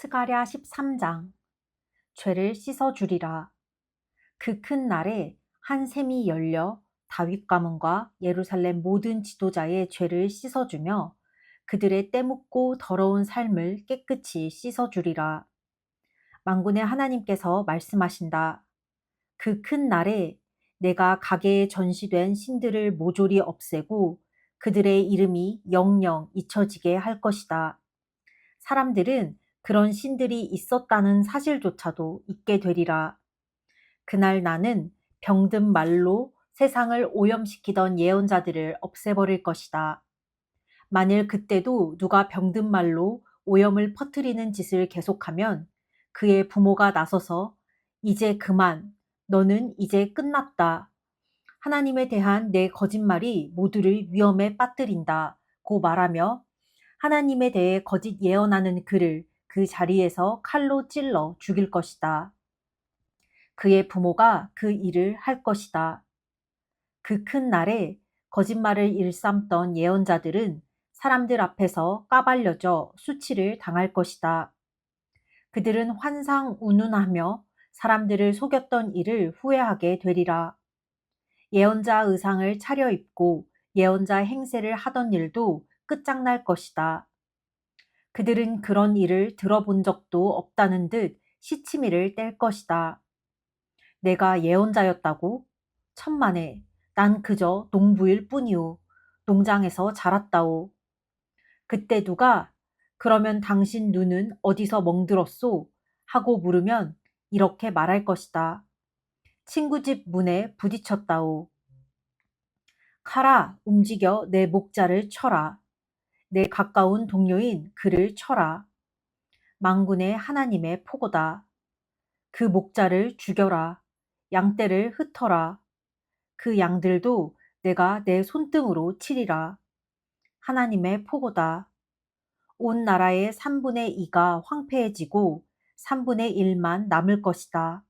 스가랴 13장. 죄를 씻어주리라. 그 큰 날에 한 샘이 열려 다윗 가문과 예루살렘 모든 지도자의 죄를 씻어주며 그들의 때묻고 더러운 삶을 깨끗이 씻어주리라. 만군의 하나님께서 말씀하신다. 그 큰 날에 내가 가게에 전시된 신들을 모조리 없애고 그들의 이름이 영영 잊혀지게 할 것이다. 사람들은 그런 신들이 있었다는 사실조차도 잊게 되리라. 그날 나는 병든 말로 세상을 오염시키던 예언자들을 없애버릴 것이다. 만일 그때도 누가 병든 말로 오염을 퍼뜨리는 짓을 계속하면 그의 부모가 나서서 이제 그만, 너는 이제 끝났다. 하나님에 대한 내 거짓말이 모두를 위험에 빠뜨린다. 고 말하며 하나님에 대해 거짓 예언하는 그를 그 자리에서 칼로 찔러 죽일 것이다. 그의 부모가 그 일을 할 것이다. 그 큰 날에 거짓말을 일삼던 예언자들은 사람들 앞에서 까발려져 수치를 당할 것이다. 그들은 환상 운운하며 사람들을 속였던 일을 후회하게 되리라. 예언자 의상을 차려입고 예언자 행세를 하던 일도 끝장날 것이다. 그들은 그런 일을 들어본 적도 없다는 듯 시치미를 뗄 것이다. 내가 예언자였다고? 천만에, 난 그저 농부일 뿐이오. 농장에서 자랐다오. 그때 누가 그러면 당신 눈은 어디서 멍들었소? 하고 물으면 이렇게 말할 것이다. 친구 집 문에 부딪혔다오. 카라, 움직여 내 목자를 쳐라. 내 가까운 동료인 그를 쳐라. 만군의 하나님의 포고다. 그 목자를 죽여라. 양떼를 흩어라. 그 양들도 내가 내 손등으로 치리라. 하나님의 포고다. 온 나라의 3분의 2가 황폐해지고 3분의 1만 남을 것이다.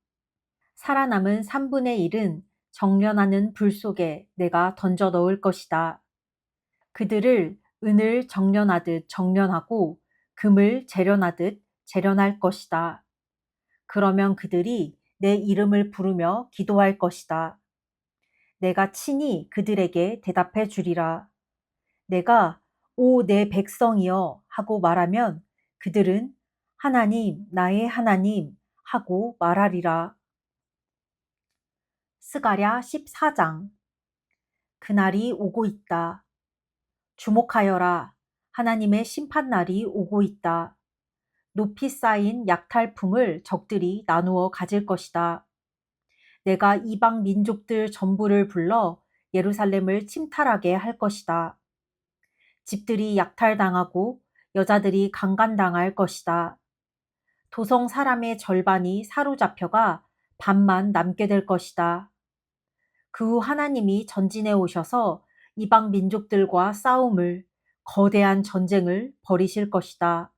살아남은 3분의 1은 정련하는 불 속에 내가 던져 넣을 것이다. 그들을 은을 정련하듯 정련하고 금을 재련하듯 재련할 것이다. 그러면 그들이 내 이름을 부르며 기도할 것이다. 내가 친히 그들에게 대답해 주리라. 내가 오 내 백성이여 하고 말하면 그들은 하나님 나의 하나님 하고 말하리라. 스가랴 14장. 그날이 오고 있다. 주목하여라. 하나님의 심판날이 오고 있다. 높이 쌓인 약탈품을 적들이 나누어 가질 것이다. 내가 이방 민족들 전부를 불러 예루살렘을 침탈하게 할 것이다. 집들이 약탈당하고 여자들이 강간당할 것이다. 도성 사람의 절반이 사로잡혀가 반만 남게 될 것이다. 그 후 하나님이 전진해 오셔서 이방 민족들과 싸움을 거대한 전쟁을 벌이실 것이다.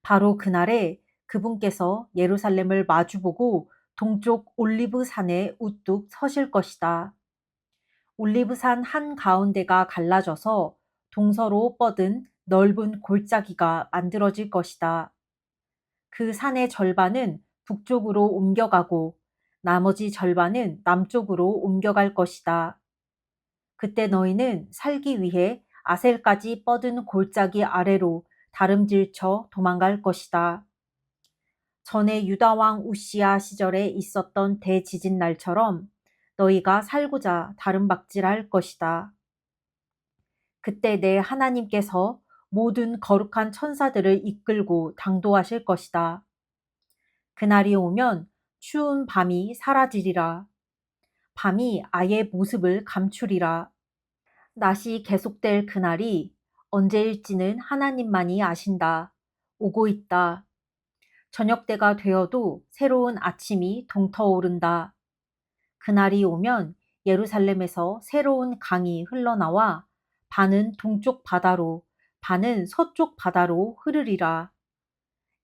바로 그날에 그분께서 예루살렘을 마주보고 동쪽 올리브 산에 우뚝 서실 것이다. 올리브 산 한가운데가 갈라져서 동서로 뻗은 넓은 골짜기가 만들어질 것이다. 그 산의 절반은 북쪽으로 옮겨가고 나머지 절반은 남쪽으로 옮겨갈 것이다. 그때 너희는 살기 위해 아셀까지 뻗은 골짜기 아래로 다름질쳐 도망갈 것이다. 전에 유다왕 우시야 시절에 있었던 대지진 날처럼 너희가 살고자 다름박질할 것이다. 그때 내 하나님께서 모든 거룩한 천사들을 이끌고 당도하실 것이다. 그날이 오면 추운 밤이 사라지리라. 밤이 아예 모습을 감추리라. 낮이 계속될 그날이 언제일지는 하나님만이 아신다. 오고 있다. 저녁 때가 되어도 새로운 아침이 동터오른다. 그날이 오면 예루살렘에서 새로운 강이 흘러나와 반은 동쪽 바다로, 반은 서쪽 바다로 흐르리라.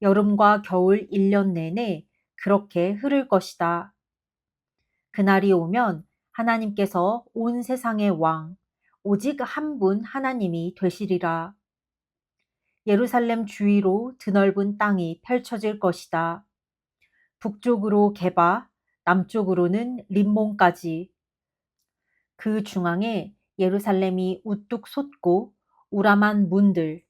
여름과 겨울 1년 내내 그렇게 흐를 것이다. 그날이 오면 하나님께서 온 세상의 왕, 오직 한 분 하나님이 되시리라. 예루살렘 주위로 드넓은 땅이 펼쳐질 것이다. 북쪽으로 게바, 남쪽으로는 림몬까지. 그 중앙에 예루살렘이 우뚝 솟고 우람한 문들,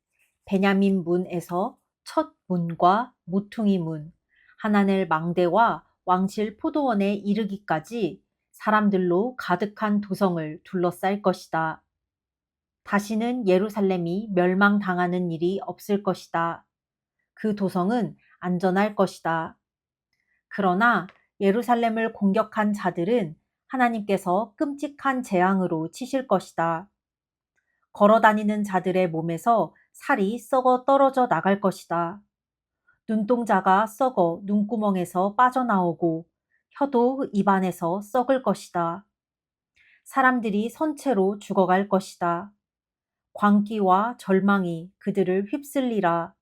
베냐민 문에서 첫 문과 모퉁이 문, 하나넬 망대와 왕실 포도원에 이르기까지 사람들로 가득한 도성을 둘러쌀 것이다. 다시는 예루살렘이 멸망당하는 일이 없을 것이다. 그 도성은 안전할 것이다. 그러나 예루살렘을 공격한 자들은 하나님께서 끔찍한 재앙으로 치실 것이다. 걸어다니는 자들의 몸에서 살이 썩어 떨어져 나갈 것이다. 눈동자가 썩어 눈구멍에서 빠져나오고 혀도 입안에서 썩을 것이다. 사람들이 선체로 죽어갈 것이다. 광기와 절망이 그들을 휩쓸리라.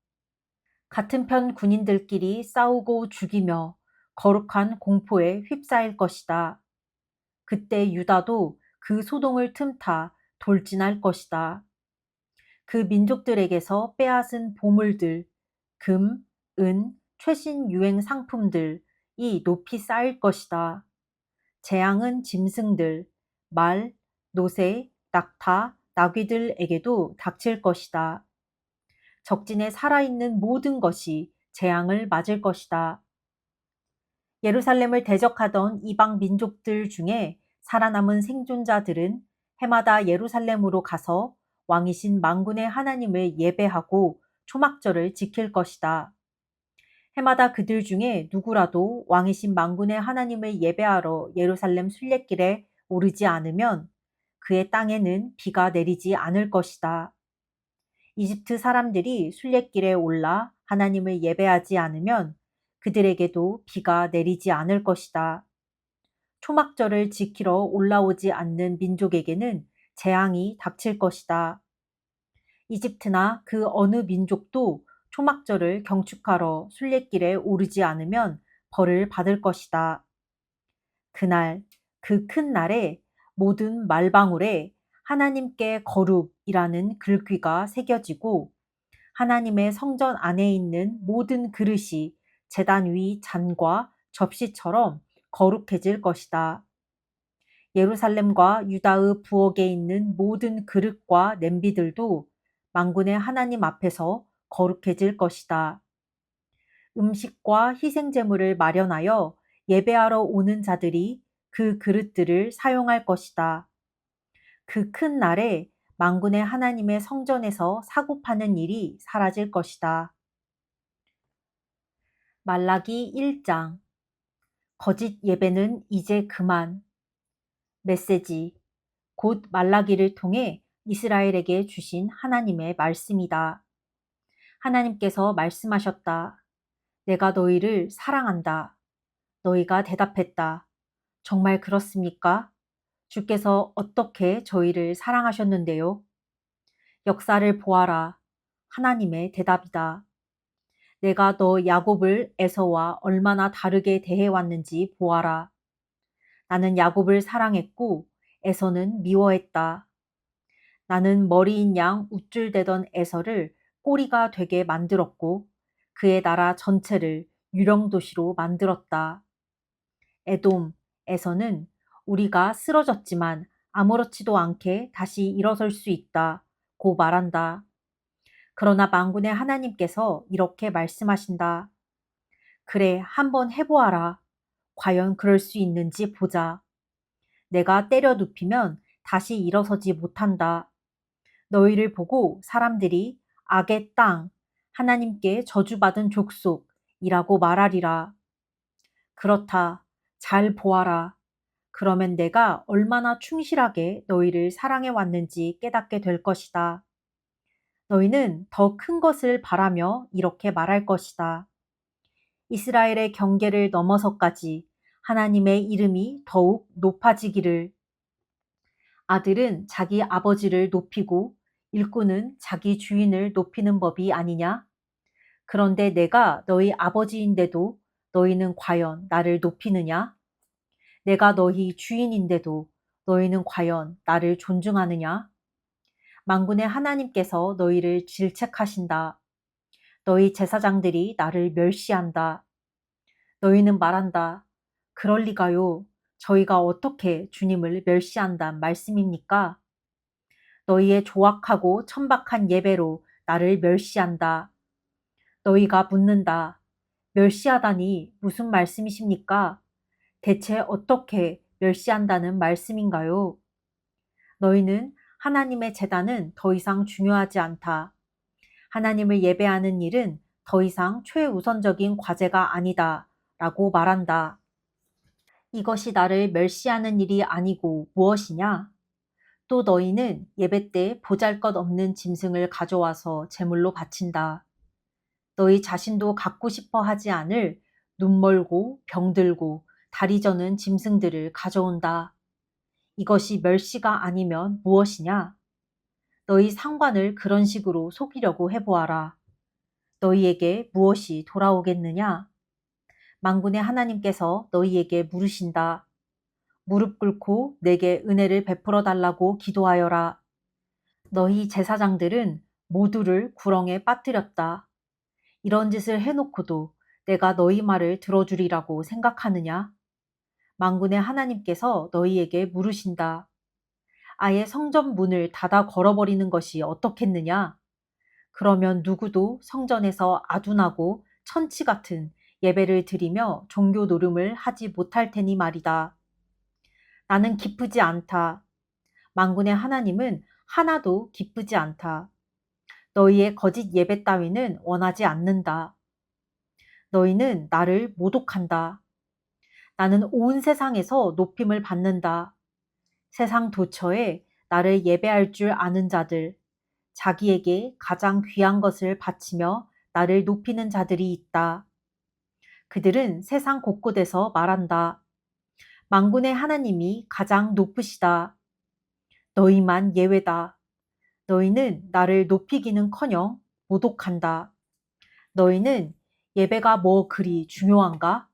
같은 편 군인들끼리 싸우고 죽이며 거룩한 공포에 휩싸일 것이다. 그때 유다도 그 소동을 틈타 돌진할 것이다. 그 민족들에게서 빼앗은 보물들, 금, 은, 최신 유행 상품들이 높이 쌓일 것이다. 재앙은 짐승들, 말, 노새, 낙타, 나귀들에게도 닥칠 것이다. 적진에 살아있는 모든 것이 재앙을 맞을 것이다. 예루살렘을 대적하던 이방 민족들 중에 살아남은 생존자들은 해마다 예루살렘으로 가서 왕이신 만군의 하나님을 예배하고 초막절을 지킬 것이다. 해마다 그들 중에 누구라도 왕이신 만군의 하나님을 예배하러 예루살렘 순례길에 오르지 않으면 그의 땅에는 비가 내리지 않을 것이다. 이집트 사람들이 순례길에 올라 하나님을 예배하지 않으면 그들에게도 비가 내리지 않을 것이다. 초막절을 지키러 올라오지 않는 민족에게는 재앙이 닥칠 것이다. 이집트나 그 어느 민족도 초막절을 경축하러 순례길에 오르지 않으면 벌을 받을 것이다. 그날, 그 큰 날에 모든 말방울에 하나님께 거룩이라는 글귀가 새겨지고 하나님의 성전 안에 있는 모든 그릇이 제단 위 잔과 접시처럼 거룩해질 것이다. 예루살렘과 유다의 부엌에 있는 모든 그릇과 냄비들도 만군의 하나님 앞에서 거룩해질 것이다. 음식과 희생제물을 마련하여 예배하러 오는 자들이 그 그릇들을 사용할 것이다. 그 큰 날에 만군의 하나님의 성전에서 사고 파는 일이 사라질 것이다. 말라기 1장. 거짓 예배는 이제 그만. 메시지. 곧 말라기를 통해 이스라엘에게 주신 하나님의 말씀이다. 하나님께서 말씀하셨다. 내가 너희를 사랑한다. 너희가 대답했다. 정말 그렇습니까? 주께서 어떻게 저희를 사랑하셨는데요? 역사를 보아라. 하나님의 대답이다. 내가 너 야곱을 에서와 얼마나 다르게 대해왔는지 보아라. 나는 야곱을 사랑했고 에서는 미워했다. 나는 머리인 양 우쭐대던 에서를 꼬리가 되게 만들었고 그의 나라 전체를 유령도시로 만들었다. 에돔, 에서는 우리가 쓰러졌지만 아무렇지도 않게 다시 일어설 수 있다 고 말한다. 그러나 만군의 하나님께서 이렇게 말씀하신다. 그래, 한번 해보아라. 과연 그럴 수 있는지 보자. 내가 때려 눕히면 다시 일어서지 못한다. 너희를 보고 사람들이 악의 땅, 하나님께 저주받은 족속이라고 말하리라. 그렇다. 잘 보아라. 그러면 내가 얼마나 충실하게 너희를 사랑해 왔는지 깨닫게 될 것이다. 너희는 더 큰 것을 바라며 이렇게 말할 것이다. 이스라엘의 경계를 넘어서까지 하나님의 이름이 더욱 높아지기를. 아들은 자기 아버지를 높이고 일꾼은 자기 주인을 높이는 법이 아니냐? 그런데 내가 너희 아버지인데도 너희는 과연 나를 높이느냐? 내가 너희 주인인데도 너희는 과연 나를 존중하느냐? 만군의 하나님께서 너희를 질책하신다. 너희 제사장들이 나를 멸시한다. 너희는 말한다. 그럴 리가요. 저희가 어떻게 주님을 멸시한단 말씀입니까? 너희의 조악하고 천박한 예배로 나를 멸시한다. 너희가 묻는다. 멸시하다니 무슨 말씀이십니까? 대체 어떻게 멸시한다는 말씀인가요? 너희는 하나님의 제단은 더 이상 중요하지 않다. 하나님을 예배하는 일은 더 이상 최우선적인 과제가 아니다. 라고 말한다. 이것이 나를 멸시하는 일이 아니고 무엇이냐? 또 너희는 예배 때 보잘것없는 짐승을 가져와서 제물로 바친다. 너희 자신도 갖고 싶어 하지 않을 눈멀고 병들고 다리 저는 짐승들을 가져온다. 이것이 멸시가 아니면 무엇이냐? 너희 상관을 그런 식으로 속이려고 해보아라. 너희에게 무엇이 돌아오겠느냐? 만군의 하나님께서 너희에게 물으신다. 무릎 꿇고 내게 은혜를 베풀어 달라고 기도하여라. 너희 제사장들은 모두를 구렁에 빠뜨렸다. 이런 짓을 해놓고도 내가 너희 말을 들어주리라고 생각하느냐? 만군의 하나님께서 너희에게 물으신다. 아예 성전 문을 닫아 걸어버리는 것이 어떻겠느냐? 그러면 누구도 성전에서 아둔하고 천치 같은 예배를 드리며 종교 노름을 하지 못할 테니 말이다. 나는 기쁘지 않다. 만군의 하나님은 하나도 기쁘지 않다. 너희의 거짓 예배 따위는 원하지 않는다. 너희는 나를 모독한다. 나는 온 세상에서 높임을 받는다. 세상 도처에 나를 예배할 줄 아는 자들, 자기에게 가장 귀한 것을 바치며 나를 높이는 자들이 있다. 그들은 세상 곳곳에서 말한다. 만군의 하나님이 가장 높으시다. 너희만 예외다. 너희는 나를 높이기는커녕 모독한다. 너희는 예배가 뭐 그리 중요한가?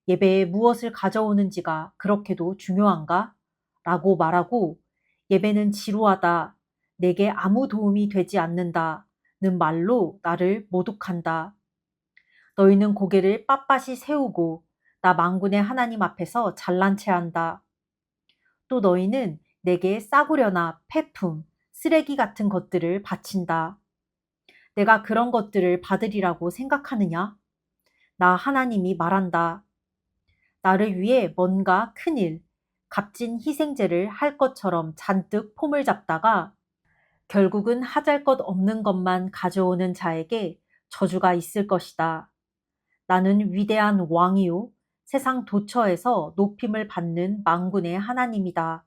예배에 무엇을 가져오는지가 그렇게도 중요한가? 라고 말하고 예배는 지루하다. 내게 아무 도움이 되지 않는다. 는 말로 나를 모독한다. 너희는 고개를 빳빳이 세우고 나 만군의 하나님 앞에서 잘난 체한다. 또 너희는 내게 싸구려나 폐품, 쓰레기 같은 것들을 바친다. 내가 그런 것들을 받으리라고 생각하느냐? 나 하나님이 말한다. 나를 위해 뭔가 큰일, 값진 희생제를 할 것처럼 잔뜩 폼을 잡다가 결국은 하잘것 없는 것만 가져오는 자에게 저주가 있을 것이다. 나는 위대한 왕이요 세상 도처에서 높임을 받는 만군의 하나님이다.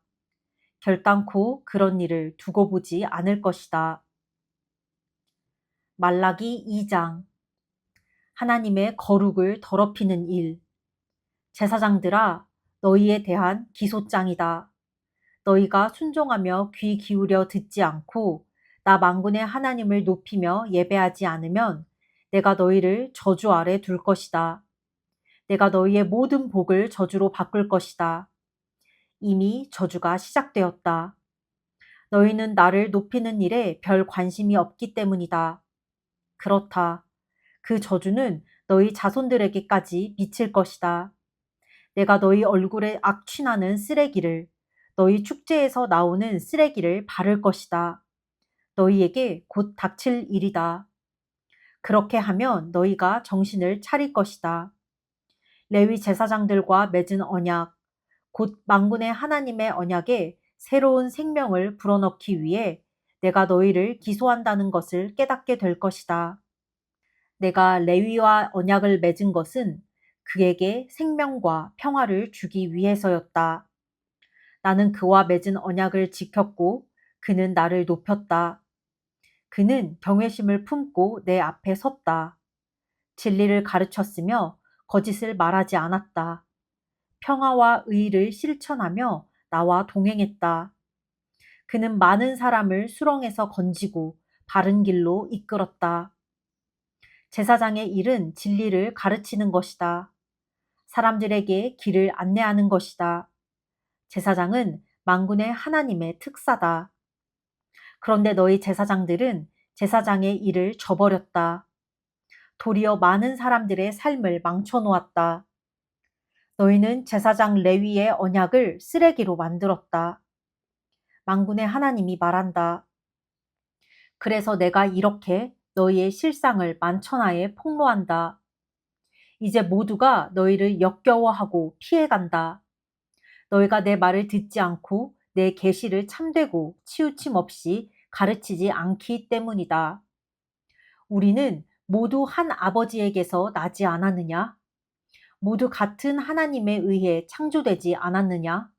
결단코 그런 일을 두고 보지 않을 것이다. 말라기 2장. 하나님의 거룩을 더럽히는 일. 제사장들아, 너희에 대한 기소장이다. 너희가 순종하며 귀 기울여 듣지 않고 나 만군의 하나님을 높이며 예배하지 않으면 내가 너희를 저주 아래 둘 것이다. 내가 너희의 모든 복을 저주로 바꿀 것이다. 이미 저주가 시작되었다. 너희는 나를 높이는 일에 별 관심이 없기 때문이다. 그렇다. 그 저주는 너희 자손들에게까지 미칠 것이다. 내가 너희 얼굴에 악취나는 쓰레기를, 너희 축제에서 나오는 쓰레기를 바를 것이다. 너희에게 곧 닥칠 일이다. 그렇게 하면 너희가 정신을 차릴 것이다. 레위 제사장들과 맺은 언약, 곧 만군의 하나님의 언약에 새로운 생명을 불어넣기 위해 내가 너희를 기소한다는 것을 깨닫게 될 것이다. 내가 레위와 언약을 맺은 것은 그에게 생명과 평화를 주기 위해서였다. 나는 그와 맺은 언약을 지켰고 그는 나를 높였다. 그는 경외심을 품고 내 앞에 섰다. 진리를 가르쳤으며 거짓을 말하지 않았다. 평화와 의를 실천하며 나와 동행했다. 그는 많은 사람을 수렁에서 건지고 바른 길로 이끌었다. 제사장의 일은 진리를 가르치는 것이다. 사람들에게 길을 안내하는 것이다. 제사장은 만군의 하나님의 특사다. 그런데 너희 제사장들은 제사장의 일을 저버렸다. 도리어 많은 사람들의 삶을 망쳐놓았다. 너희는 제사장 레위의 언약을 쓰레기로 만들었다. 만군의 하나님이 말한다. 그래서 내가 이렇게 너희의 실상을 만천하에 폭로한다. 이제 모두가 너희를 역겨워하고 피해간다. 너희가 내 말을 듣지 않고 내 계시를 참되고 치우침 없이 가르치지 않기 때문이다. 우리는 모두 한 아버지에게서 나지 않았느냐? 모두 같은 하나님에 의해 창조되지 않았느냐?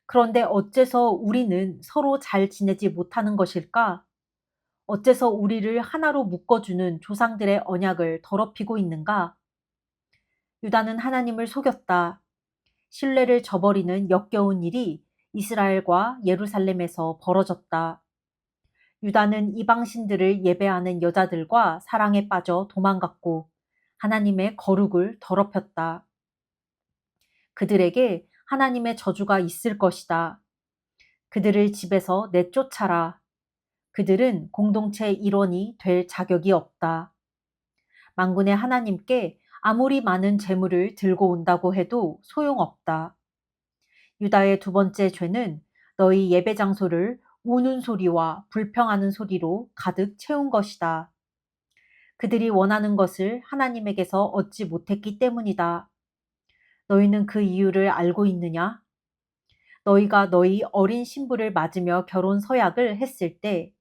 그런데 어째서 우리는 서로 잘 지내지 못하는 것일까? 어째서 우리를 하나로 묶어주는 조상들의 언약을 더럽히고 있는가? 유다는 하나님을 속였다. 신뢰를 저버리는 역겨운 일이 이스라엘과 예루살렘에서 벌어졌다. 유다는 이방신들을 예배하는 여자들과 사랑에 빠져 도망갔고 하나님의 거룩을 더럽혔다. 그들에게 하나님의 저주가 있을 것이다. 그들을 집에서 내쫓아라. 그들은 공동체 일원이 될 자격이 없다. 만군의 하나님께 아무리 많은 재물을 들고 온다고 해도 소용없다. 유다의 두 번째 죄는 너희 예배 장소를 우는 소리와 불평하는 소리로 가득 채운 것이다. 그들이 원하는 것을 하나님에게서 얻지 못했기 때문이다. 너희는 그 이유를 알고 있느냐? 너희가 너희 어린 신부를 맞으며 결혼 서약을 했을 때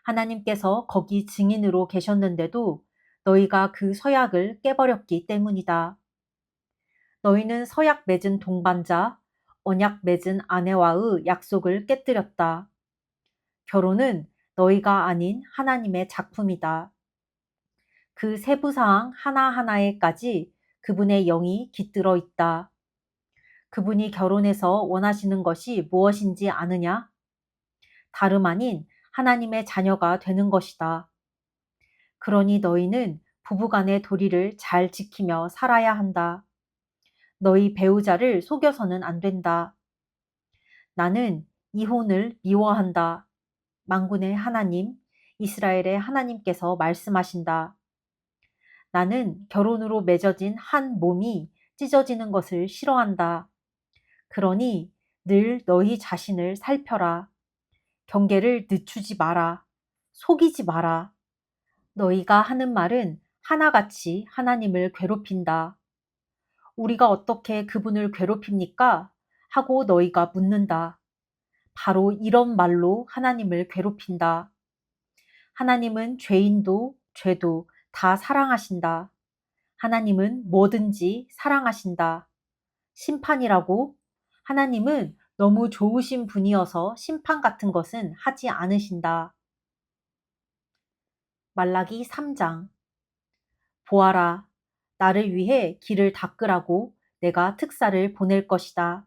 하나님께서 거기 증인으로 계셨는데도 너희가 그 서약을 깨버렸기 때문이다. 너희는 서약 맺은 동반자, 언약 맺은 아내와의 약속을 깨뜨렸다. 결혼은 너희가 아닌 하나님의 작품이다. 그 세부사항 하나하나에까지 그분의 영이 깃들어 있다. 그분이 결혼해서 원하시는 것이 무엇인지 아느냐? 다름 아닌 하나님의 자녀가 되는 것이다. 그러니 너희는 부부간의 도리를 잘 지키며 살아야 한다. 너희 배우자를 속여서는 안 된다. 나는 이혼을 미워한다. 만군의 하나님, 이스라엘의 하나님께서 말씀하신다. 나는 결혼으로 맺어진 한 몸이 찢어지는 것을 싫어한다. 그러니 늘 너희 자신을 살펴라. 경계를 늦추지 마라. 속이지 마라. 너희가 하는 말은 하나같이 하나님을 괴롭힌다. 우리가 어떻게 그분을 괴롭힙니까? 하고 너희가 묻는다. 바로 이런 말로 하나님을 괴롭힌다. 하나님은 죄인도 죄도 다 사랑하신다. 하나님은 뭐든지 사랑하신다. 심판이라고? 하나님은 너무 좋으신 분이어서 심판 같은 것은 하지 않으신다. 말라기 3장. 보아라, 나를 위해 길을 닦으라고 내가 특사를 보낼 것이다.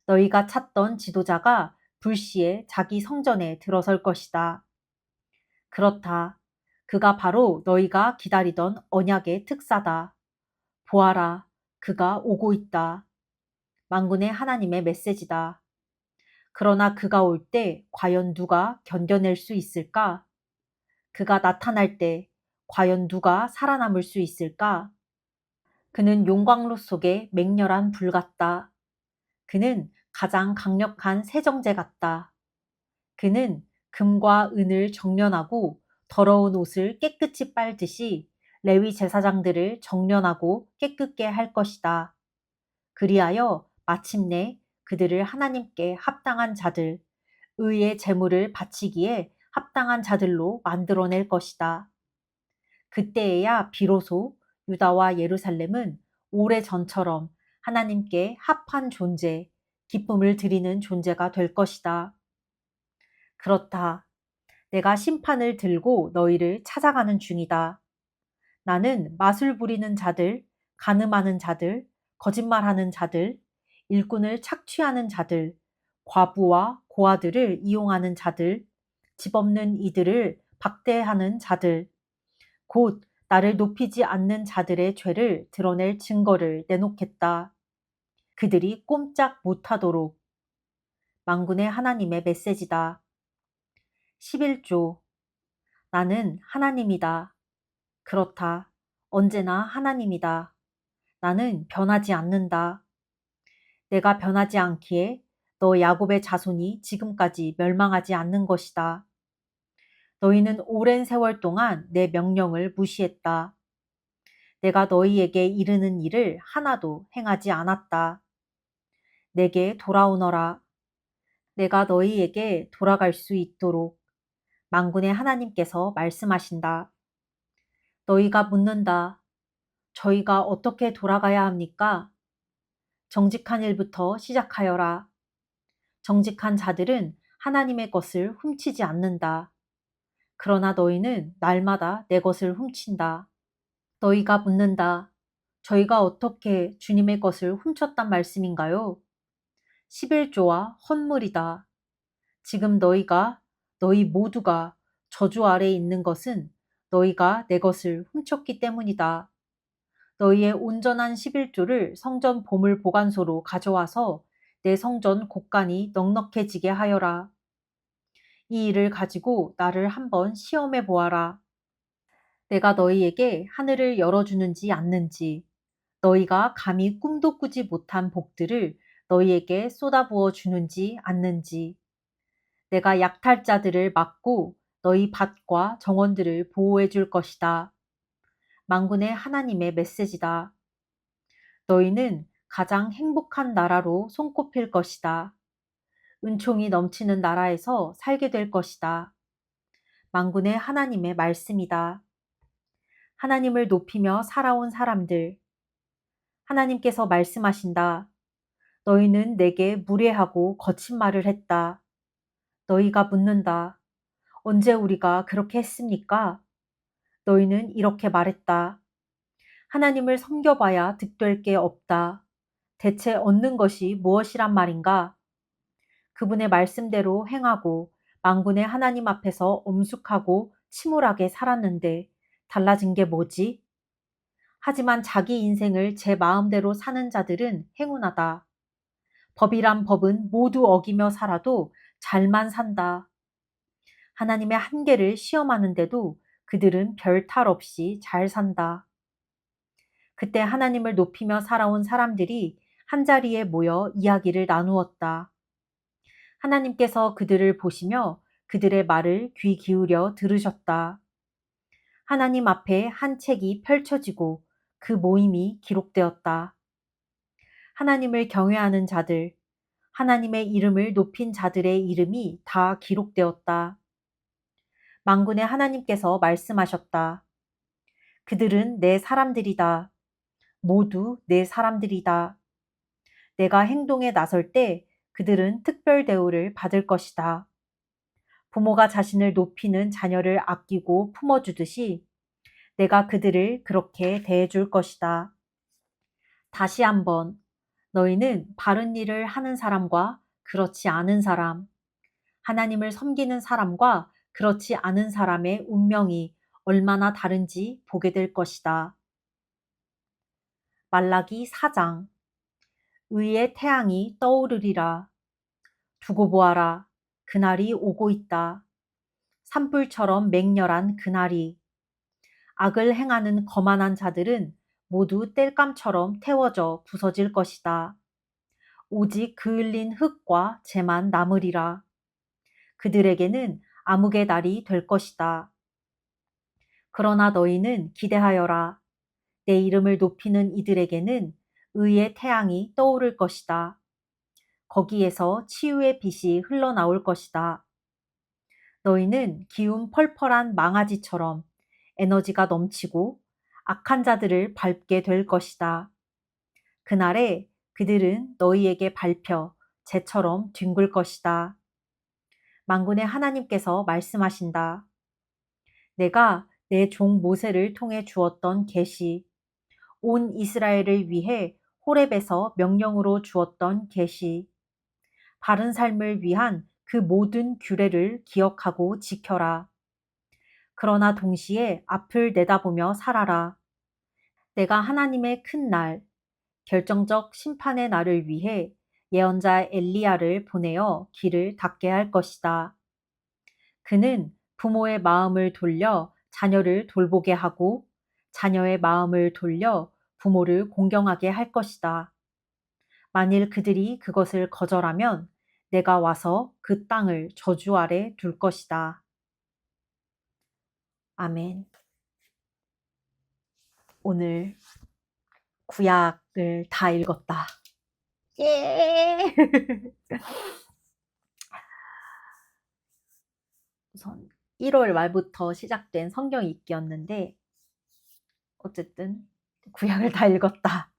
너희가 찾던 지도자가 불시에 자기 성전에 들어설 것이다. 그렇다. 그가 바로 너희가 기다리던 언약의 특사다. 보아라, 그가 오고 있다. 만군의 하나님의 메시지다. 그러나 그가 올 때 과연 누가 견뎌낼 수 있을까? 그가 나타날 때 과연 누가 살아남을 수 있을까? 그는 용광로 속의 맹렬한 불 같다. 그는 가장 강력한 세정제 같다. 그는 금과 은을 정련하고 더러운 옷을 깨끗이 빨듯이 레위 제사장들을 정련하고 깨끗게 할 것이다. 그리하여 마침내 그들을 하나님께 합당한 자들, 의의 제물을 바치기에 합당한 자들로 만들어낼 것이다. 그때에야 비로소 유다와 예루살렘은 오래전처럼 하나님께 합한 존재, 기쁨을 드리는 존재가 될 것이다. 그렇다. 내가 심판을 들고 너희를 찾아가는 중이다. 나는 마술 부리는 자들, 간음하는 자들, 거짓말하는 자들, 일꾼을 착취하는 자들, 과부와 고아들을 이용하는 자들, 집 없는 이들을 박대하는 자들, 곧 나를 높이지 않는 자들의 죄를 드러낼 증거를 내놓겠다. 그들이 꼼짝 못하도록. 만군의 하나님의 메시지다. 11조. 나는 하나님이다. 그렇다. 언제나 하나님이다. 나는 변하지 않는다. 내가 변하지 않기에 너 야곱의 자손이 지금까지 멸망하지 않는 것이다. 너희는 오랜 세월 동안 내 명령을 무시했다. 내가 너희에게 이르는 일을 하나도 행하지 않았다. 내게 돌아오너라. 내가 너희에게 돌아갈 수 있도록 만군의 하나님께서 말씀하신다. 너희가 묻는다. 저희가 어떻게 돌아가야 합니까? 정직한 일부터 시작하여라. 정직한 자들은 하나님의 것을 훔치지 않는다. 그러나 너희는 날마다 내 것을 훔친다. 너희가 묻는다. 저희가 어떻게 주님의 것을 훔쳤단 말씀인가요? 11조와 헌물이다. 지금 너희 모두가 저주 아래 있는 것은 너희가 내 것을 훔쳤기 때문이다. 너희의 온전한 11조를 성전 보물 보관소로 가져와서 내 성전 곳간이 넉넉해지게 하여라. 이 일을 가지고 나를 한번 시험해 보아라. 내가 너희에게 하늘을 열어주는지 않는지, 너희가 감히 꿈도 꾸지 못한 복들을 너희에게 쏟아부어 주는지 않는지, 내가 약탈자들을 막고 너희 밭과 정원들을 보호해 줄 것이다. 만군의 하나님의 메시지다. 너희는 가장 행복한 나라로 손꼽힐 것이다. 은총이 넘치는 나라에서 살게 될 것이다. 만군의 하나님의 말씀이다. 하나님을 높이며 살아온 사람들. 하나님께서 말씀하신다. 너희는 내게 무례하고 거친 말을 했다. 너희가 묻는다. 언제 우리가 그렇게 했습니까? 너희는 이렇게 말했다. 하나님을 섬겨봐야 득될 게 없다. 대체 얻는 것이 무엇이란 말인가? 그분의 말씀대로 행하고 만군의 하나님 앞에서 엄숙하고 침울하게 살았는데 달라진 게 뭐지? 하지만 자기 인생을 제 마음대로 사는 자들은 행운하다. 법이란 법은 모두 어기며 살아도 잘만 산다. 하나님의 한계를 시험하는데도 그들은 별 탈 없이 잘 산다. 그때 하나님을 높이며 살아온 사람들이 한자리에 모여 이야기를 나누었다. 하나님께서 그들을 보시며 그들의 말을 귀 기울여 들으셨다. 하나님 앞에 한 책이 펼쳐지고 그 모임이 기록되었다. 하나님을 경외하는 자들, 하나님의 이름을 높인 자들의 이름이 다 기록되었다. 만군의 하나님께서 말씀하셨다. 그들은 내 사람들이다. 모두 내 사람들이다. 내가 행동에 나설 때 그들은 특별 대우를 받을 것이다. 부모가 자신을 높이는 자녀를 아끼고 품어주듯이 내가 그들을 그렇게 대해줄 것이다. 다시 한번 너희는 바른 일을 하는 사람과 그렇지 않은 사람, 하나님을 섬기는 사람과 그렇지 않은 사람의 운명이 얼마나 다른지 보게 될 것이다. 말라기 4장. 의의 태양이 떠오르리라. 두고 보아라. 그날이 오고 있다. 산불처럼 맹렬한 그날이. 악을 행하는 거만한 자들은 모두 땔감처럼 태워져 부서질 것이다. 오직 그을린 흙과 재만 남으리라. 그들에게는 암흑의 날이 될 것이다. 그러나 너희는 기대하여라. 내 이름을 높이는 이들에게는 의의 태양이 떠오를 것이다. 거기에서 치유의 빛이 흘러나올 것이다. 너희는 기운 펄펄한 망아지처럼 에너지가 넘치고 악한 자들을 밟게 될 것이다. 그날에 그들은 너희에게 밟혀 재처럼 뒹굴 것이다. 만군의 하나님께서 말씀하신다. 내가 내 종 모세를 통해 주었던 계시, 온 이스라엘을 위해 호렙에서 명령으로 주었던 계시, 바른 삶을 위한 그 모든 규례를 기억하고 지켜라. 그러나 동시에 앞을 내다보며 살아라. 내가 하나님의 큰 날, 결정적 심판의 날을 위해 예언자 엘리야를 보내어 길을 닦게 할 것이다. 그는 부모의 마음을 돌려 자녀를 돌보게 하고 자녀의 마음을 돌려 부모를 공경하게 할 것이다. 만일 그들이 그것을 거절하면 내가 와서 그 땅을 저주 아래 둘 것이다. 아멘. 오늘 구약을 다 읽었다. 예! 우선 1월 말부터 시작된 성경 읽기였는데 어쨌든 구약을 다 읽었다.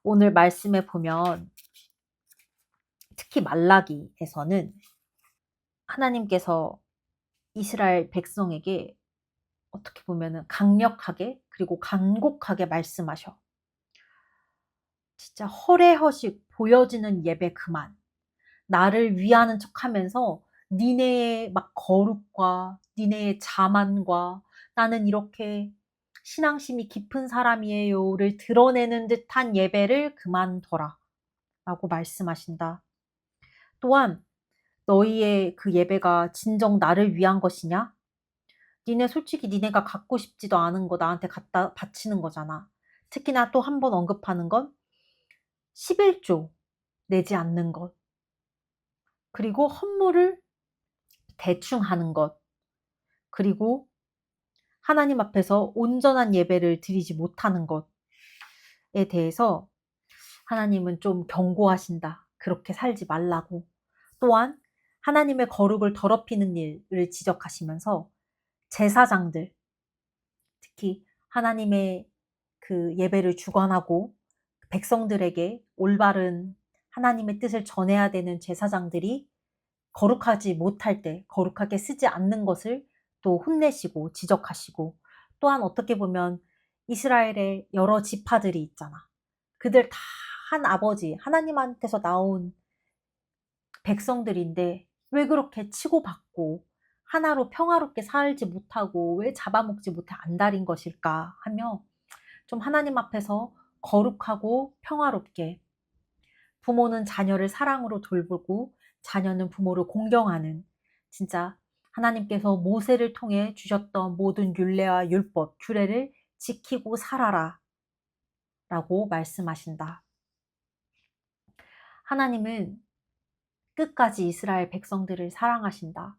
오늘 말씀에 보면 특히 말라기에서는 하나님께서 이스라엘 백성에게 어떻게 보면 강력하게 그리고 간곡하게 말씀하셔. 진짜 허례허식 보여지는 예배 그만. 나를 위하는 척하면서 니네의 막 거룩과 니네의 자만과 나는 이렇게 신앙심이 깊은 사람이에요를 드러내는 듯한 예배를 그만둬라 라고 말씀하신다. 또한 너희의 그 예배가 진정 나를 위한 것이냐? 니네 솔직히 니네가 갖고 싶지도 않은 거 나한테 갖다 바치는 거잖아. 특히나 또 한 번 언급하는 건 11조 내지 않는 것. 그리고 헌물을 대충 하는 것. 그리고 하나님 앞에서 온전한 예배를 드리지 못하는 것에 대해서 하나님은 좀 경고하신다. 그렇게 살지 말라고. 또한 하나님의 거룩을 더럽히는 일을 지적하시면서 제사장들, 특히 하나님의 그 예배를 주관하고 백성들에게 올바른 하나님의 뜻을 전해야 되는 제사장들이 거룩하지 못할 때 거룩하게 쓰지 않는 것을 또 혼내시고 지적하시고 또한 어떻게 보면 이스라엘의 여러 지파들이 있잖아. 그들 다 한 아버지 하나님한테서 나온 백성들인데 왜 그렇게 치고받고 하나로 평화롭게 살지 못하고 왜 잡아먹지 못해 안달인 것일까 하며 좀 하나님 앞에서 거룩하고 평화롭게 부모는 자녀를 사랑으로 돌보고 자녀는 부모를 공경하는 진짜 하나님께서 모세를 통해 주셨던 모든 율례와 율법, 규례를 지키고 살아라 라고 말씀하신다. 하나님은 끝까지 이스라엘 백성들을 사랑하신다.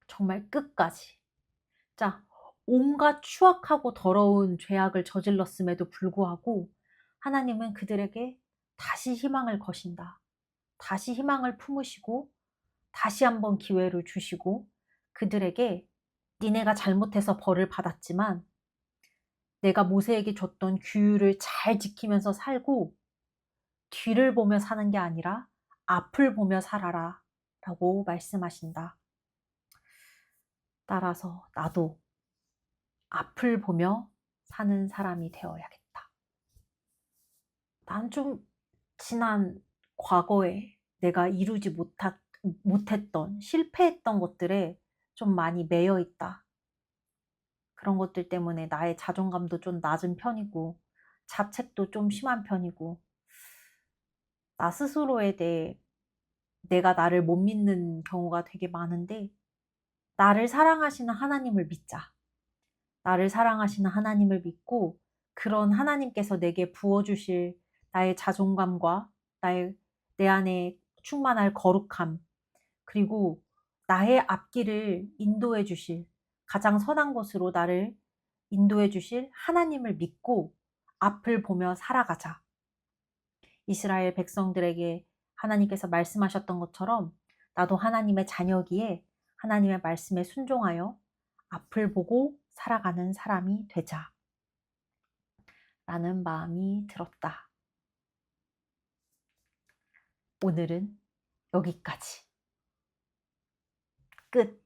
정말 끝까지. 자, 온갖 추악하고 더러운 죄악을 저질렀음에도 불구하고 하나님은 그들에게 다시 희망을 거신다. 다시 희망을 품으시고 다시 한번 기회를 주시고 그들에게 니네가 잘못해서 벌을 받았지만 내가 모세에게 줬던 규율을 잘 지키면서 살고 뒤를 보며 사는 게 아니라 앞을 보며 살아라 라고 말씀하신다. 따라서 나도 앞을 보며 사는 사람이 되어야겠다. 난 좀 지난 과거에 내가 이루지 못했던 실패했던 것들에 좀 많이 매여 있다. 그런 것들 때문에 나의 자존감도 좀 낮은 편이고 자책도 좀 심한 편이고 나 스스로에 대해 내가 나를 못 믿는 경우가 되게 많은데 나를 사랑하시는 하나님을 믿자. 나를 사랑하시는 하나님을 믿고 그런 하나님께서 내게 부어주실 나의 자존감과 내 안에 충만할 거룩함 그리고 나의 앞길을 인도해 주실 가장 선한 곳으로 나를 인도해 주실 하나님을 믿고 앞을 보며 살아가자. 이스라엘 백성들에게 하나님께서 말씀하셨던 것처럼 나도 하나님의 자녀기에 하나님의 말씀에 순종하여 앞을 보고 살아가는 사람이 되자. 라는 마음이 들었다. 오늘은 여기까지. 끝.